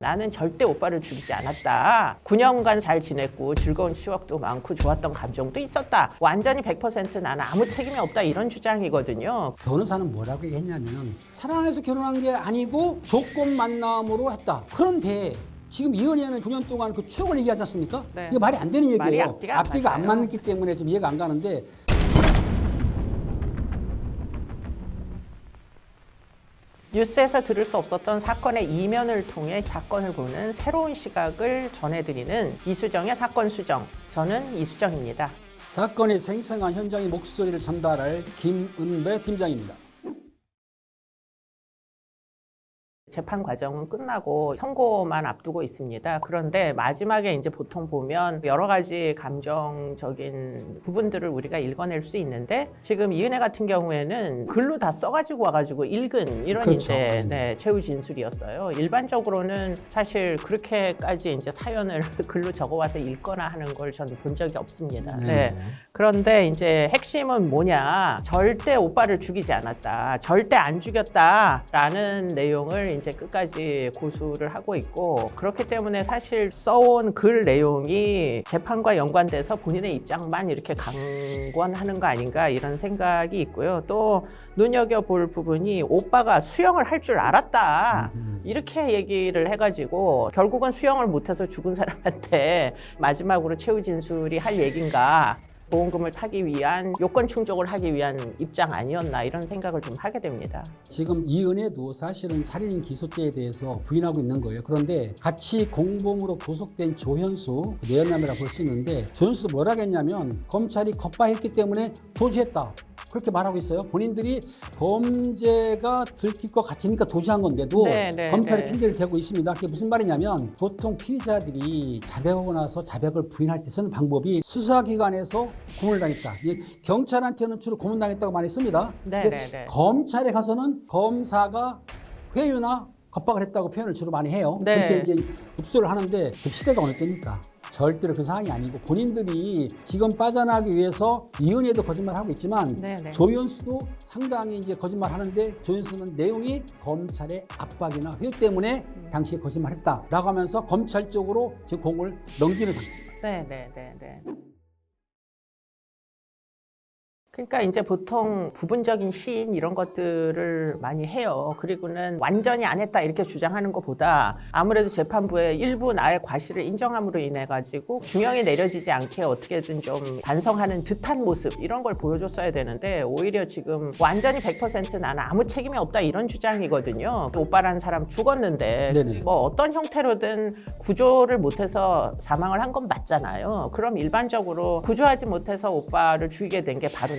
나는 절대 오빠를 죽이지 않았다. 9년간 잘 지냈고 즐거운 추억도 많고 좋았던 감정도 있었다. 완전히 100% 나는 아무 책임이 없다. 이런 주장이거든요. 변호사는 뭐라고 얘기했냐면 사랑해서 결혼한 게 아니고 조건 만남으로 했다. 그런데 지금 이은혜는 9년 동안 그 추억을 얘기하지 않습니까? 네. 이게 말이 안 되는 얘기예요. 말이 앞뒤가 안 안 맞아요. 맞기 때문에 좀 이해가 안 가는데 뉴스에서 들을 수 없었던 사건의 이면을 통해 사건을 보는 새로운 시각을 전해드리는 이수정의 사건 수정. 저는 이수정입니다. 사건의 생생한 현장의 목소리를 전달할 김은배 팀장입니다. 재판 과정은 끝나고 선고만 앞두고 있습니다. 그런데 마지막에 이제 보통 보면 여러 가지 감정적인 부분들을 우리가 읽어낼 수 있는데 지금 이은혜 같은 경우에는 글로 다 써가지고 와가지고 읽은 이런 그렇죠. 이제 최후 진술이었어요. 일반적으로는 사실 그렇게까지 이제 사연을 글로 적어와서 읽거나 하는 걸 저는 본 적이 없습니다. 네. 그런데 이제 핵심은 뭐냐? 절대 오빠를 죽이지 않았다. 절대 안 죽였다라는 내용을 이제 끝까지 고수를 하고 있고 그렇기 때문에 사실 써온 글 내용이 재판과 연관돼서 본인의 입장만 이렇게 강권하는 거 아닌가 이런 생각이 있고요. 또 눈여겨볼 부분이 오빠가 수영을 할 줄 알았다. 이렇게 얘기를 해가지고 결국은 수영을 못해서 죽은 사람한테 마지막으로 최후 진술이 할 얘기인가 보험금을 타기 위한 요건 충족을 하기 위한 입장 아니었나 이런 생각을 좀 하게 됩니다. 지금 이은혜도 사실은 살인 기소죄에 대해서 부인하고 있는 거예요. 그런데 같이 공범으로 구속된 조현수 내연남이라 볼 수 있는데 조현수도 뭐라고 했냐면 검찰이 겁박했기 때문에 도주했다. 그렇게 말하고 있어요. 본인들이 범죄가 들킬 것 같으니까 도주한 건데도 검찰이 핑계를 대고 있습니다. 그게 무슨 말이냐면 보통 피의자들이 자백하고 나서 자백을 부인할 때 쓰는 방법이 수사기관에서 고문을 당했다. 경찰한테는 주로 고문당했다고 많이 씁니다. 검찰에 가서는 검사가 회유나 겁박을 했다고 표현을 주로 많이 해요. 그렇게 이제 흡수를 하는데 지금 시대가 어느 때입니까? 절대로 그 상황이 아니고 본인들이 지금 빠져나가기 위해서 이은혜도 거짓말하고 있지만 조현수도 상당히 이제 거짓말하는데 조현수는 내용이 검찰의 압박이나 회유 때문에 당시에 거짓말했다라고 하면서 검찰 쪽으로 지금 공을 넘기는 상태입니다. 그러니까 이제 보통 부분적인 시인 이런 것들을 많이 해요. 그리고는 완전히 안 했다 이렇게 주장하는 것보다 아무래도 재판부의 일부 나의 과실을 인정함으로 인해 가지고 중형이 내려지지 않게 어떻게든 좀 반성하는 듯한 모습 이런 걸 보여줬어야 되는데 오히려 지금 완전히 100% 나는 아무 책임이 없다 이런 주장이거든요. 오빠라는 사람 죽었는데 뭐 어떤 형태로든 구조를 못해서 사망을 한 건 맞잖아요. 그럼 일반적으로 구조하지 못해서 오빠를 죽이게 된 게 바로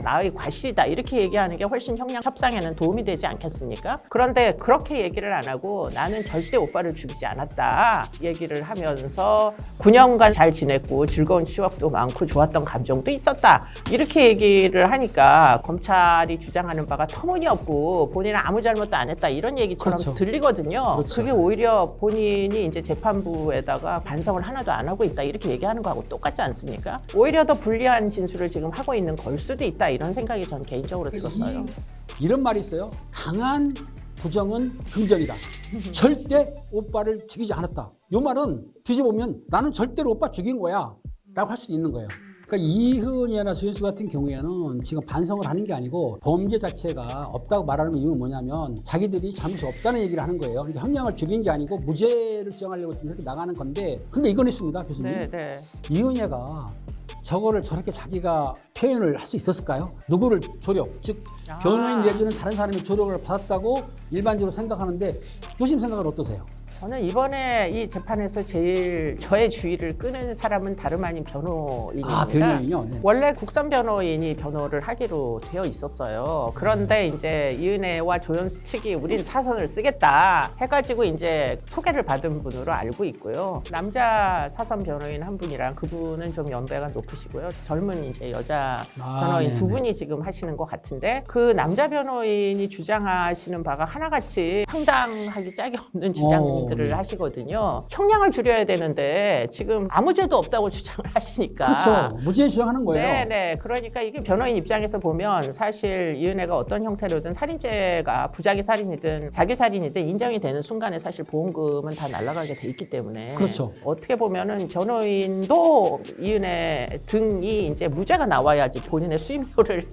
나의 과실이다 이렇게 얘기하는 게 훨씬 형량 협상에는 도움이 되지 않겠습니까? 그런데 그렇게 얘기를 안 하고 나는 절대 오빠를 죽이지 않았다 얘기를 하면서 9년간 잘 지냈고 즐거운 추억도 많고 좋았던 감정도 있었다 이렇게 얘기를 하니까 검찰이 주장하는 바가 터무니없고 본인은 아무 잘못도 안 했다 이런 얘기처럼 들리거든요. 그게 오히려 본인이 이제 재판부에다가 반성을 하나도 안 하고 있다 이렇게 얘기하는 거하고 똑같지 않습니까? 오히려 더 불리한 진술을 지금 하고 있는 걸 수도 있다 이런 생각이 전 개인적으로 들었어요. 이런 말이 있어요. 강한 부정은 긍정이다. 절대 오빠를 죽이지 않았다. 이 말은 뒤집어보면 나는 절대로 오빠 죽인 거야 라고 할 수도 있는 거예요. 그러니까 이은혜나 조현수 같은 경우에는 지금 반성을 하는 게 아니고 범죄 자체가 없다고 말하는 이유는 뭐냐면 자기들이 잘못이 없다는 얘기를 하는 거예요. 그러니까 형량을 줄인 게 아니고 무죄를 주장하려고 이렇게 나가는 건데 근데 이건 있습니다, 교수님. 이은혜가 저거를 저렇게 자기가 표현을 할 수 있었을까요? 누구를 조력, 즉 변호인 내지는 다른 사람이 조력을 받았다고 일반적으로 생각하는데 교수님 생각은 어떠세요? 저는 이번에 이 재판에서 제일 저의 주의를 끄는 사람은 다름 아닌 변호인입니다. 변호인이요? 네. 원래 국선 변호인이 변호를 하기로 되어 있었어요. 그런데 이제 이은혜와 조현수 측이 우린 사선을 쓰겠다 해가지고 이제 소개를 받은 분으로 알고 있고요. 남자 사선 변호인 한 분이랑 그분은 좀 연배가 높으시고요. 젊은 이제 여자 변호인 두 분이 지금 하시는 것 같은데 그 남자 변호인이 주장하시는 바가 하나같이 황당하기 짝이 없는 주장 얘기들을 네. 하시거든요. 형량을 줄여야 되는데 지금 아무 죄도 없다고 주장을 하시니까. 그렇죠. 무죄 주장하는 거예요. 네네. 그러니까 이게 변호인 입장에서 보면 사실 이은혜가 어떤 형태로든 살인죄가 부작위 살인이든 자기 살인이든 인정이 되는 순간에 사실 보험금은 다 날아가게 돼 있기 때문에 그렇죠. 어떻게 보면은 변호인도 이은혜 등이 이제 무죄가 나와야지 본인의 수임료를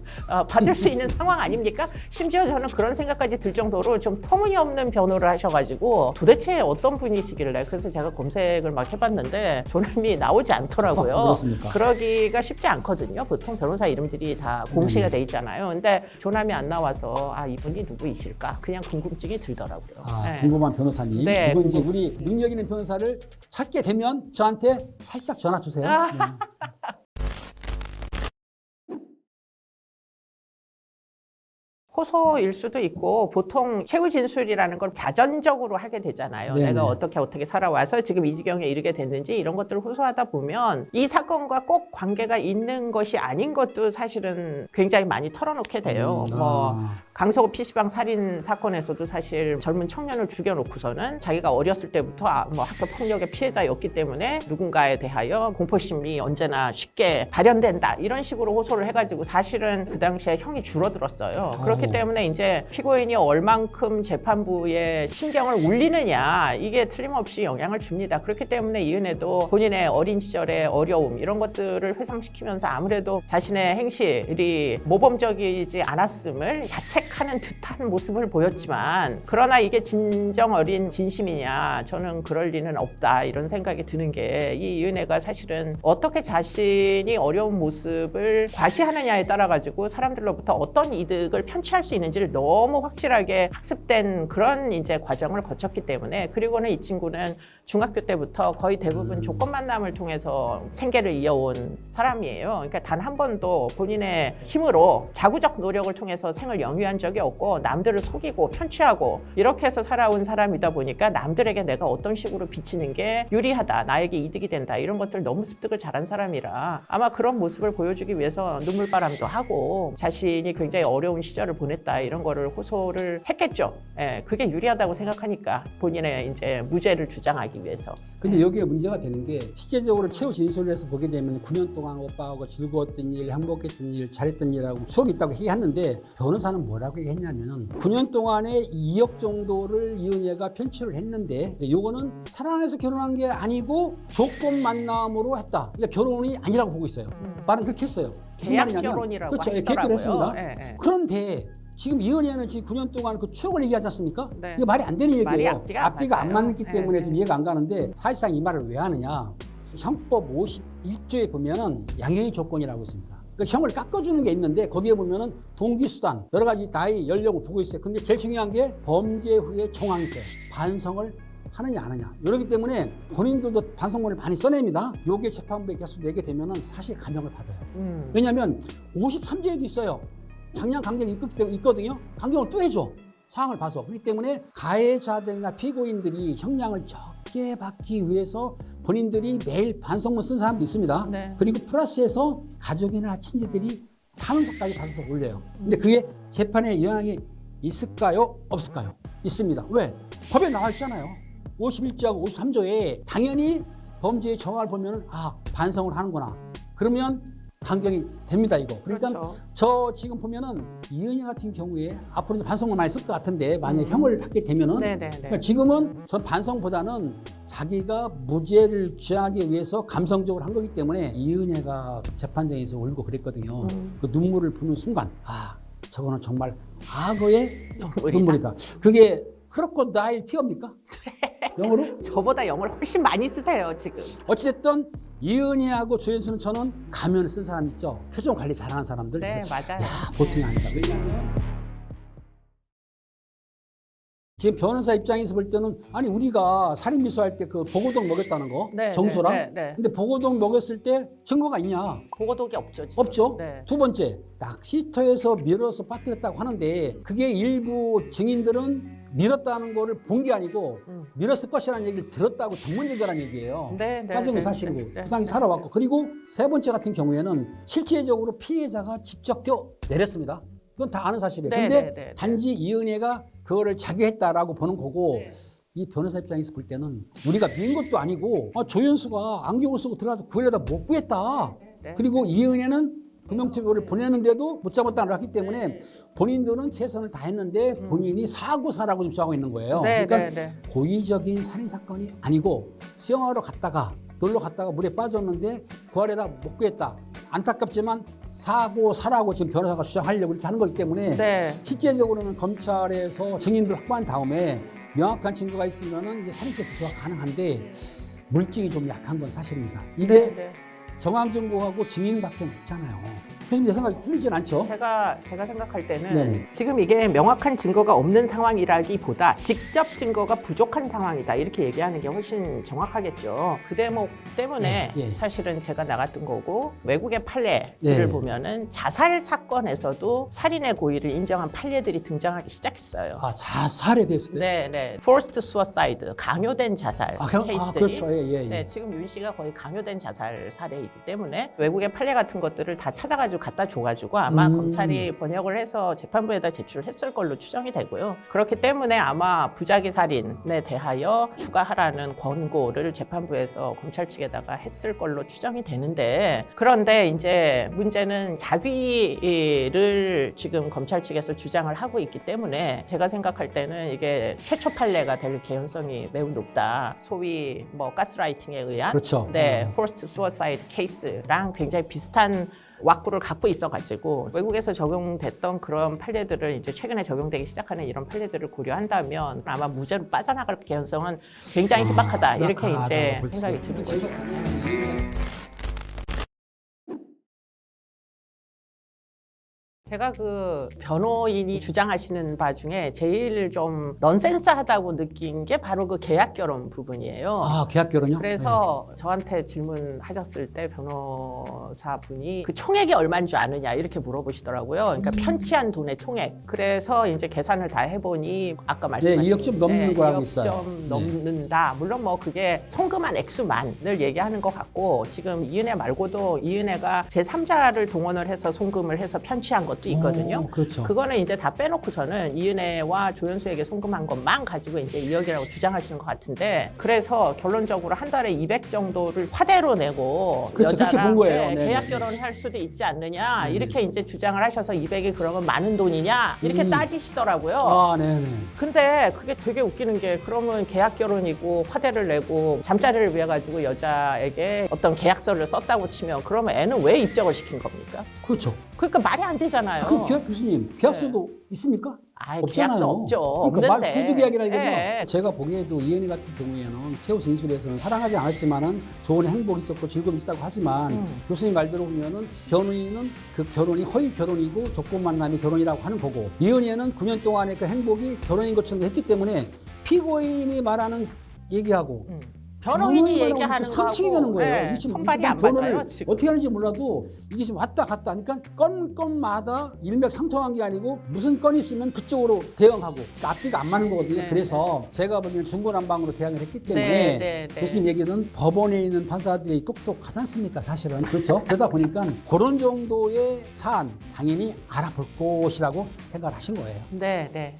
받을 수 있는 상황 아닙니까? 심지어 저는 그런 생각까지 들 정도로 좀 터무니없는 변호를 하셔가지고 도대체 어떤 분이시길래 그래서 제가 검색을 막 해봤는데 존함이 나오지 않더라고요. 그렇습니까? 그러기가 쉽지 않거든요. 보통 변호사 이름들이 다 공시가 돼 있잖아요. 근데 존함이 안 나와서 아 이분이 누구이실까? 그냥 궁금증이 들더라고요. 네. 궁금한 변호사님. 네, 누군지 우리 능력 있는 변호사를 찾게 되면 저한테 살짝 전화 주세요. 네. 호소일 수도 있고 보통 최후 진술이라는 걸 자전적으로 하게 되잖아요. 네네. 내가 어떻게 살아와서 지금 이 지경에 이르게 됐는지 이런 것들을 호소하다 보면 이 사건과 꼭 관계가 있는 것이 아닌 것도 사실은 굉장히 많이 털어놓게 돼요. 뭐 강서구 PC방 살인 사건에서도 사실 젊은 청년을 죽여놓고서는 자기가 어렸을 때부터 뭐 학교 폭력의 피해자였기 때문에 누군가에 대하여 공포심이 언제나 쉽게 발현된다 이런 식으로 호소를 해가지고 사실은 그 당시에 형이 줄어들었어요. 그렇기 때문에 이제 피고인이 얼만큼 재판부의 신경을 울리느냐 이게 틀림없이 영향을 줍니다. 그렇기 때문에 이은혜도 본인의 어린 시절의 어려움 이런 것들을 회상시키면서 아무래도 자신의 행실이 모범적이지 않았음을 자책하는 듯한 모습을 보였지만 그러나 이게 진정 어린 진심이냐 저는 그럴 리는 없다 이런 생각이 드는 게 이 이은혜가 사실은 어떻게 자신이 어려운 모습을 과시하느냐에 따라 가지고 사람들로부터 어떤 이득을 편취할 수 있는지를 너무 확실하게 학습된 그런 이제 과정을 거쳤기 때문에 그리고는 이 친구는 중학교 때부터 거의 대부분 조건 만남을 통해서 생계를 이어온 사람이에요. 그러니까 단 한 번도 본인의 힘으로 자구적 노력을 통해서 생을 영위한 적이 없고 남들을 속이고 편취하고 이렇게 해서 살아온 사람이다 보니까 남들에게 내가 어떤 식으로 비치는 게 유리하다, 나에게 이득이 된다 이런 것들 너무 습득을 잘한 사람이라 아마 그런 모습을 보여주기 위해서 눈물바람도 하고 자신이 굉장히 어려운 시절을 보냈다 이런 거를 호소를 했겠죠. 예, 그게 유리하다고 생각하니까 본인의 이제 무죄를 주장하기 위해서. 근데 여기에 문제가 되는 게 실제적으로 최후 진술을 해서 보게 되면 9년 동안 오빠하고 즐거웠던 일, 행복했던 일, 잘했던 일하고 추억이 있다고 얘기했는데 변호사는 뭐라고 얘기했냐면 9년 동안에 2억 정도를 이은혜가 편취를 했는데 요거는 사랑해서 결혼한 게 아니고 조건 만남으로 했다. 그러니까 결혼이 아니라고 보고 있어요. 말은 그렇게 했어요. 무슨 계약 말이냐면 결혼이라고 그렇죠. 하시더라고요. 계약을 했습니다. 예, 예. 그런데 지금 이은혜는 지금 9년 동안 그 추억을 얘기하지 않습니까? 네. 이게 말이 안 되는 얘기예요. 말이 앞뒤가 안 안 맞아요. 맞기 때문에 네, 지금 이해가 안 가는데 사실상 이 말을 왜 하느냐. 형법 51조에 보면은 양형의 조건이라고 있습니다. 그러니까 형을 깎아주는 게 있는데 거기에 보면은 동기수단, 여러 가지 나이, 연령을 보고 있어요. 근데 제일 중요한 게 범죄 후에 정황세, 반성을 하느냐 안 하느냐. 이러기 때문에 본인들도 반성문을 많이 써냅니다. 요게 재판부에 계속 내게 되면은 사실 감형을 받아요. 왜냐하면 53조에도 있어요. 장량 강경이 있거든요. 강경을 또 해줘. 상황을 봐서. 그렇기 때문에 가해자들이나 피고인들이 형량을 적게 받기 위해서 본인들이 매일 반성문 쓴 사람도 있습니다. 네. 그리고 플러스해서 가족이나 친지들이 탄원서까지 받아서 올려요. 근데 그게 재판에 영향이 있을까요? 없을까요? 있습니다. 왜? 법에 나와 있잖아요. 51조하고 53조에 당연히 범죄의 정황을 보면 반성을 하는구나. 그러면 강경이 됩니다, 이거. 그러니까 그렇죠. 저 지금 보면은 이은혜 같은 경우에 앞으로 반성을 많이 쓸 것 같은데 만약에 형을 받게 되면은 그러니까 지금은 전 반성보다는 자기가 무죄를 주장하기 위해서 감성적으로 한 거기 때문에 이은혜가 재판장에서 울고 그랬거든요. 그 눈물을 부는 순간 저거는 정말 악어의 눈물이다. 그게 크로코다일 티어입니까? 영어로? 저보다 영어를 훨씬 많이 쓰세요 지금. 어찌됐든 이은혜하고 조현수는 저는 가면을 쓴 사람 있죠. 표정 관리 잘하는 사람들. 네, 그래서 맞아요. 보통이 아니다. 왜냐하면 지금 변호사 입장에서 볼 때는 아니 우리가 살인 미수할 때 그 보고동 먹였다는 거 네, 정소랑 네. 근데 보고동 먹였을 때 증거가 있냐? 보고독이 없죠 지금. 없죠. 네. 두 번째 낚시터에서 밀어서 빠뜨렸다고 하는데 그게 일부 증인들은 밀었다는 거를 본 게 아니고 밀었을 것이라는 얘기를 들었다고 전문적이라는 얘기예요. 따지면 사실이고 그 당시 살아왔고 그리고 세 번째 같은 경우에는 실제적으로 피해자가 직접 내렸습니다. 그건 다 아는 사실이에요. 근데 단지 이은혜가 그거를 자기했다라고 보는 거고 이 변호사 입장에서 볼 때는 우리가 민 것도 아니고 조현수가 안경을 쓰고 들어가서 구하려다 못 구했다. 네. 그리고 이은혜는 금융투표를 보냈는데도 못 잡았다는 했기 때문에 본인들은 최선을 다했는데 본인이 사고사라고 주장하고 있는 거예요. 네, 그러니까 네, 네. 고의적인 살인 사건이 아니고 수영하러 갔다가 놀러 갔다가 물에 빠졌는데 구하려다 못 구했다. 안타깝지만 사고사라고 지금 변호사가 주장하려고 이렇게 하는 거기 때문에 네. 실제적으로는 검찰에서 증인들 확보한 다음에 명확한 증거가 있으면은 이제 살인죄 기소가 가능한데 물증이 좀 약한 건 사실입니다. 이게 네, 네. 정황 증거하고 증인밖에 없잖아요. 그래서 내 생각이 틀리진 않죠. 제가 생각할 때는 네네. 지금 이게 명확한 증거가 없는 상황이라기보다 직접 증거가 부족한 상황이다 이렇게 얘기하는 게 훨씬 정확하겠죠. 그 대목 때문에 예, 예. 사실은 제가 나갔던 거고 외국의 판례들을 예. 보면은 자살 사건에서도 살인의 고의를 인정한 판례들이 등장하기 시작했어요. 자살에 대해서. 네, 네. forced suicide, 강요된 자살 케이스들이 그렇죠. 예. 네, 지금 윤 씨가 거의 강요된 자살 사례이기 때문에 외국의 판례 같은 것들을 다 찾아가지고 갖다 줘가지고 아마 검찰이 번역을 해서 재판부에다 제출했을 걸로 추정이 되고요. 그렇기 때문에 아마 부작위 살인에 대하여 추가하라는 권고를 재판부에서 검찰 측에다가 했을 걸로 추정이 되는데 그런데 이제 문제는 자귀를 지금 검찰 측에서 주장을 하고 있기 때문에 제가 생각할 때는 이게 최초 판례가 될 개연성이 매우 높다. 소위 뭐 가스라이팅에 의한 그렇죠. 네, forced suicide 케이스랑 굉장히 비슷한 왁구를 갖고 있어가지고 외국에서 적용됐던 그런 판례들을 이제 최근에 적용되기 시작하는 이런 판례들을 고려한다면 아마 무죄로 빠져나갈 개연성은 굉장히 희박하다 이렇게 이제 생각이 드는 거죠. 제가 그 변호인이 주장하시는 바 중에 제일 좀 넌센스하다고 느낀 게 바로 그 계약 결혼 부분이에요. 계약 결혼요? 그래서 저한테 질문하셨을 때 변호사분이 그 총액이 얼마인 줄 아느냐 이렇게 물어보시더라고요. 그러니까 편취한 돈의 총액. 그래서 이제 계산을 다 해보니 아까 말씀하신 2억 좀 넘는 거 알고 있어요. 2억 좀 넘는다. 물론 뭐 그게 송금한 액수만을 얘기하는 것 같고 지금 이은혜 말고도 이은혜가 제3자를 동원을 해서 송금을 해서 편취한 것도 있거든요. 그렇죠. 그거는 이제 다 빼놓고서는 이은혜와 조현수에게 송금한 것만 가지고 이제 2억이라고 주장하시는 것 같은데 그래서 결론적으로 한 달에 200 정도를 화대로 내고 그렇죠. 그렇게 본 거예요. 네, 네네. 계약 결혼할 수도 있지 않느냐 이렇게 이제 주장을 하셔서 200이 그러면 많은 돈이냐 이렇게 따지시더라고요. 네네. 근데 그게 되게 웃기는 게 그러면 계약 결혼이고 화대를 내고 잠자리를 위해 가지고 여자에게 어떤 계약서를 썼다고 치면 그러면 애는 왜 입적을 시킨 겁니까? 그렇죠. 그러니까 말이 안 되잖아요. 그럼 계약 교수님, 계약서도 있습니까? 계약서 없죠. 그러니까 없는데. 구두 계약이라 이거죠. 예. 제가 보기에도 이은희 같은 경우에는 최후 진술에서는 사랑하지 않았지만은 좋은 행복이 있었고 즐거움이 있었다고 하지만 교수님 말대로 보면은 변호인은 그 결혼이 허위 결혼이고 조건 만남이 결혼이라고 하는 거고 이은희는 9년 동안의 그 행복이 결혼인 것처럼 했기 때문에 피고인이 말하는 얘기하고 변호인이 얘기하는 상충이 거하고 되는 거예요. 예, 이게 지금 손발이 안 변호를 맞아요. 지금. 어떻게 하는지 몰라도 이게 지금 왔다 갔다 하니까 건마다 일맥상통한 게 아니고 무슨 건이 있으면 그쪽으로 대응하고 앞뒤가 안 맞는 거거든요. 네. 그래서 제가 보기에는 중구난방으로 대응을 했기 때문에 네. 교수님 얘기는 법원에 있는 판사들이 똑똑하지 않습니까? 사실은 그렇죠. 그러다 보니까 그런 정도의 사안 당연히 알아볼 것이라고 생각을 하신 거예요. 네.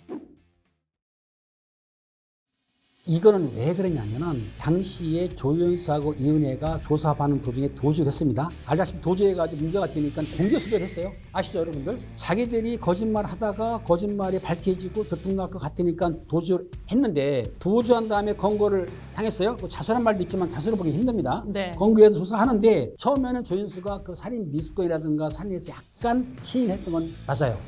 이거는 왜 그러냐면은 당시에 조윤수하고 이은혜가 조사받는 도중에 도주를 했습니다. 알다시피 도주해가지고 문제가 되니까 공개 수배를 했어요. 아시죠, 여러분들? 자기들이 거짓말 하다가 거짓말이 밝혀지고 들통날 것 같으니까 도주를 했는데 도주한 다음에 검거를 당했어요. 뭐 자수한 말도 있지만 자수를 보기 힘듭니다. 네. 검거에도 조사하는데 처음에는 조윤수가 그 살인 미수건이라든가 살인에서 약간 시인했던 건 맞아요.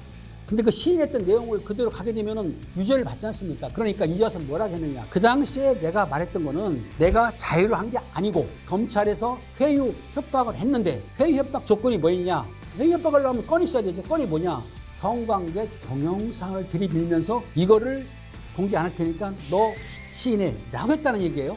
근데 그 시인했던 내용을 그대로 가게 되면은 유죄를 받지 않습니까? 그러니까 이제 와서 뭐라 했느냐. 그 당시에 내가 말했던 거는 내가 자유로 한 게 아니고 검찰에서 회유 협박을 했는데 회유 협박 조건이 뭐였냐. 회유 협박을 하면 건이 있어야 되죠. 건이 뭐냐. 성관계 동영상을 들이밀면서 이거를 공개 안 할 테니까 너 시인해 라고 했다는 얘기예요.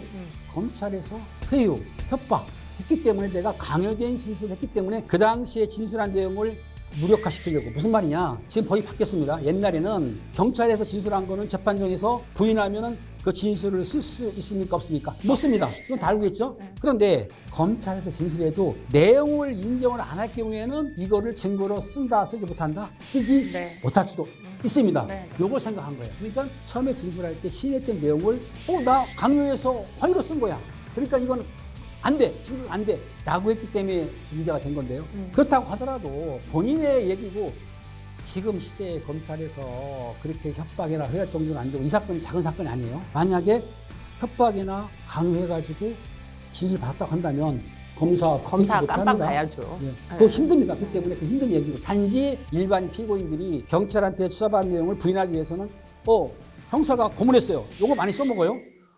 검찰에서 회유 협박 했기 때문에 내가 강요된 진술을 했기 때문에 그 당시에 진술한 내용을 무력화시키려고. 무슨 말이냐. 지금 법이 바뀌었습니다. 옛날에는 경찰에서 진술한 거는 재판정에서 부인하면은 그 진술을 쓸 수 있습니까? 없습니까? 못 씁니다. 이건 다 알고 있죠? 그런데 검찰에서 진술해도 내용을 인정을 안 할 경우에는 이거를 증거로 쓴다, 쓰지 못한다? 쓰지 못할 수도 있습니다. 네. 요걸 생각한 거예요. 그러니까 처음에 진술할 때 시인했던 내용을 나 강요해서 허위로 쓴 거야. 그러니까 이건 안 돼. 진술 안 돼. 라고 했기 때문에 문제가 된 건데요. 그렇다고 하더라도 본인의 얘기고 지금 시대에 검찰에서 그렇게 협박이나 회할 정도는 안 되고 이 사건이 작은 사건이 아니에요. 만약에 협박이나 강요해가지고 진술 받았다고 한다면 검사 깜빵 가야죠. 네. 그거 힘듭니다. 그 때문에 그 힘든 얘기고 단지 일반 피고인들이 경찰한테 수사받은 내용을 부인하기 위해서는 형사가 고문했어요. 요거 많이 써먹어요.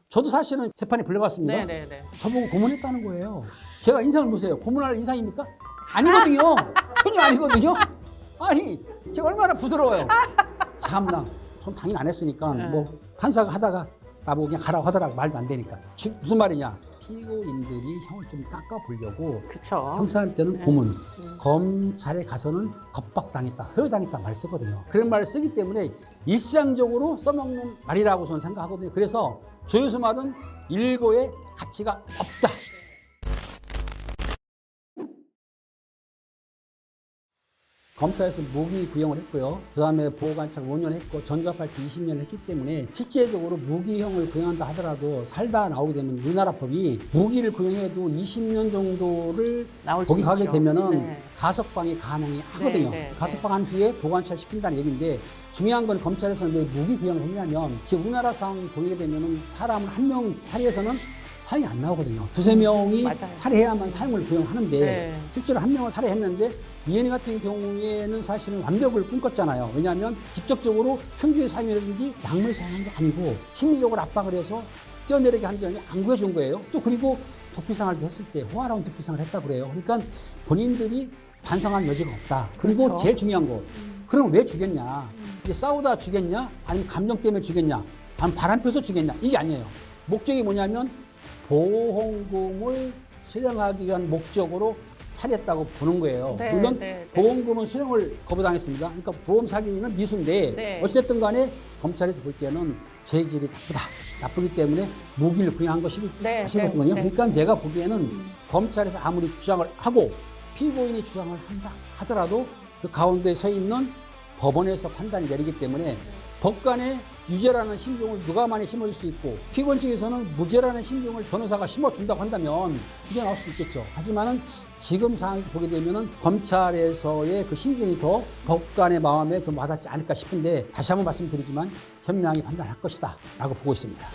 저도 사실은 재판에 불려갔습니다. 네네네. 저보고 고문했다는 거예요. 제가 인상을 보세요. 고문할 인상입니까? 아니거든요. 전혀 아니거든요. 아니 제가 얼마나 부드러워요. 참나. 전 당연히 안 했으니까 뭐 판사가 하다가 나보고 그냥 가라고 하더라고. 말도 안 되니까. 무슨 말이냐. 피고인들이 형을 좀 깎아보려고 그쵸. 형사한테는 고문, 검찰에 가서는 겁박당했다, 회유당했다 말 쓰거든요. 그런 말을 쓰기 때문에 일상적으로 써먹는 말이라고 저는 생각하거든요. 그래서 조효수 말은 일고의 가치가 없다. 검찰에서 무기 구형을 했고요. 그 다음에 보호관찰 5년 했고 전자발찌 20년 했기 때문에 실제적으로 무기형을 구형한다 하더라도 살다 나오게 되면 우리나라 법이 무기를 구형해도 20년 정도를 복역하게 되면은 가석방이 가능이 하거든요. 가석방 한 후에 보관찰 시킨다는 얘기인데 중요한 건 검찰에서는 왜 무기 구형을 했냐면 지금 우리나라 상황 보게 되면은 사람을 한 명 살해해서는 사형이 안 나오거든요. 두세 명이 살해해야만 사형을 구형하는데 실제로 한 명을 살해했는데 이현희 같은 경우에는 사실은 완벽을 꿈꿨잖아요. 왜냐하면 직접적으로 형기의 사용이라든지 약물 사용한 게 아니고 심리적으로 압박을 해서 뛰어내리게 한 점이 안 구해준 거예요. 또 그리고 도피생활도 했을 때 호화로운 도피생활을 했다고 그래요. 그러니까 본인들이 반성할 여지가 없다. 그리고 그렇죠. 제일 중요한 거, 그럼 왜 죽였냐? 이게 싸우다 죽였냐? 아니면 감정 때문에 죽였냐? 아니면 바람 펴서 죽였냐? 이게 아니에요. 목적이 뭐냐면 보험금을 수령하기 위한 목적으로 살했다고 보는 거예요. 물론 보험금은 수령을 거부당했습니다. 그러니까 보험 사기는 미수인데 어쨌든 간에 검찰에서 볼 때는 죄질이 나쁘기 때문에 무기를 구형한 것이거든요. 그러니까 내가 보기에는 검찰에서 아무리 주장을 하고 피고인이 주장을 한다 하더라도 그 가운데 서 있는 법원에서 판단이 내리기 때문에 법관의 유죄라는 심정을 누가 많이 심어줄 수 있고 피고인 측에서는 무죄라는 심정을 변호사가 심어준다고 한다면 이게 나올 수 있겠죠. 하지만은 지금 상황에서 보게 되면은 검찰에서의 그 심정이 더 법관의 마음에 좀 와닿지 않을까 싶은데 다시 한번 말씀드리지만 현명하게 판단할 것이다 라고 보고 있습니다.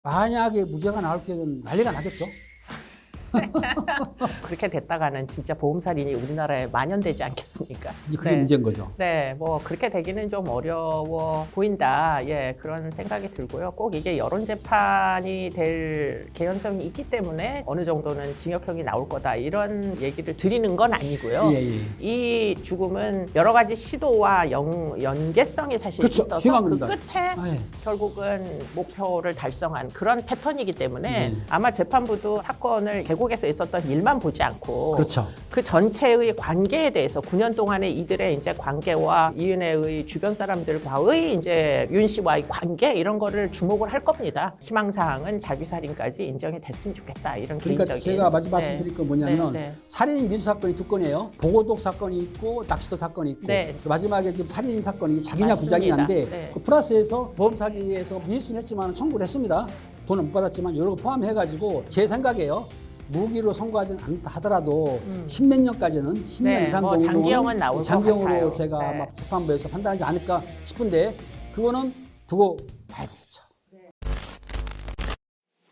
만약에 무죄가 나올 경우는 난리가 나겠죠. 그렇게 됐다가는 진짜 보험살인이 우리나라에 만연되지 않겠습니까? 그게 문제인 거죠. 네, 뭐 그렇게 되기는 좀 어려워 보인다. 그런 생각이 들고요. 꼭 이게 여론 재판이 될 개연성이 있기 때문에 어느 정도는 징역형이 나올 거다 이런 얘기를 드리는 건 아니고요. 이 죽음은 여러 가지 시도와 연계성이 사실 있어서 그 끝에 결국은 목표를 달성한 그런 패턴이기 때문에 아마 재판부도 사건을 계곡에서 있었던 일만 보지 않고 그 전체의 관계에 대해서 9년 동안의 이들의 이제 관계와 이은혜의 주변 사람들과의 이제 윤 씨와의 관계 이런 거를 주목을 할 겁니다. 희망사항은 자기살인까지 인정이 됐으면 좋겠다 이런 그러니까 개인적인. 제가 마지막 말씀드릴 건 뭐냐면 살인 미수 사건이 두 건이에요. 보고독 사건이 있고 낚시도 사건이 있고 마지막에 지금 살인 사건이 자기냐 부자기냐인데 그 플러스에서 보험 사기에서 미수는 했지만 청구를 했습니다. 돈은 못 받았지만 이런 거 포함해가지고 제 생각이에요. 무기로 선고하지는 않다 하더라도 10몇 년까지는 10년 이상 정도는 장기형은 나올 것 장기형으로 같아요. 제가 아마 재판부에서 판단하지 않을까 싶은데 그거는 두고 봐야 되겠죠.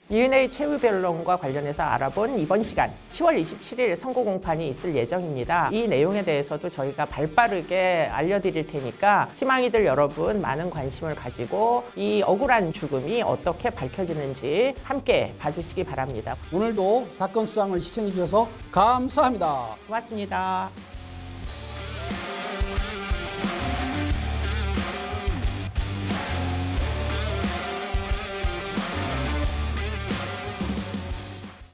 이은혜의 최후 변론과 관련해서 알아본 이번 시간 10월 27일 선고 공판이 있을 예정입니다. 이 내용에 대해서도 저희가 발빠르게 알려드릴 테니까 희망이들 여러분 많은 관심을 가지고 이 억울한 죽음이 어떻게 밝혀지는지 함께 봐주시기 바랍니다. 오늘도 사건 수상을 시청해 주셔서 감사합니다. 고맙습니다.